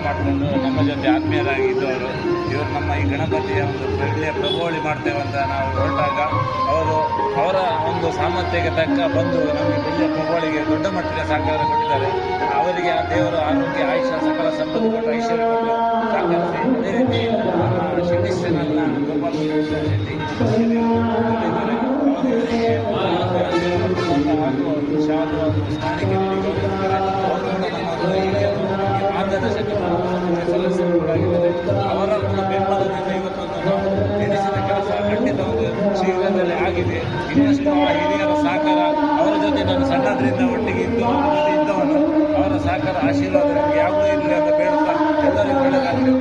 ಮಾಡಿಕೊಂಡು ನಮ್ಮ ಜೊತೆ ಆತ್ಮೀಯರಾಗಿದ್ದವರು. ಇವರು ನಮ್ಮ ಈ ಗಣಪತಿಯ ಒಂದು ಒಳ್ಳೆಯ ಪ್ರಭಾವಳಿ ಮಾಡ್ತೇವೆ ಅಂತ ನಾವು ಹೊರಟಾಗ ಅವರ ಒಂದು ಸಾಮರ್ಥ್ಯಕ್ಕೆ ತಕ್ಕ ಬಂದು ನಮಗೆ ಒಳ್ಳೆಯ ಪ್ರಭಾವಳಿಗೆ ದೊಡ್ಡ ಮಟ್ಟಿನ ಸಹಕಾರ ಕೊಟ್ಟಿದ್ದಾರೆ. ಅವರಿಗೆ ಆ ದೇವರು ಆರೋಗ್ಯ ಆಯುಷ್ಯ ಸಕಲ ಸಂಪತ್ತು ಕೊಟ್ಟು ಐಶ್ವರ್ಯ ಕೊಟ್ಟು ಸಹಕರಿಸಿ. ಅದೇ ರೀತಿ ನಮ್ಮ ಶಿವನಿಷ್ಠನನ್ನ ಗೋಪಾಲ ಶೆಟ್ಟಿ ಶಾಲು ಸ್ಥಾನಕ್ಕೆ ಸಲ್ಲಿಸಬೇಕಾಗಿದ್ದಾರೆ. ಅವರ ಒಂದು ಬೆಂಬಲದಿಂದ ಇವತ್ತೊಂದು ನಾವು ಎನಿಸಿದ ಕೆಲಸ ಖಂಡಿತ ಒಂದು ಶೀಘ್ರದಲ್ಲಿ ಆಗಿದೆ. ಇನ್ನಷ್ಟು ಆ ಹಿರಿಯರ ಸಹಕಾರ ಅವರ ಜೊತೆ ನಾನು ಸಣ್ಣದ್ರಿಂದ ಒಟ್ಟಿಗೆ ಇದ್ದು ಅವರ ಜೊತೆ ಇದ್ದವನು. ಅವರ ಸಹಕಾರ ಆಶೀರ್ವಾದ ಯಾವುದೂ ಇಲ್ಲ ಅಂತ ಬೇಡುತ್ತಾ ಎಲ್ಲರಿಗೂ ಒಳ್ಳೆಯದಾಗಲಿ.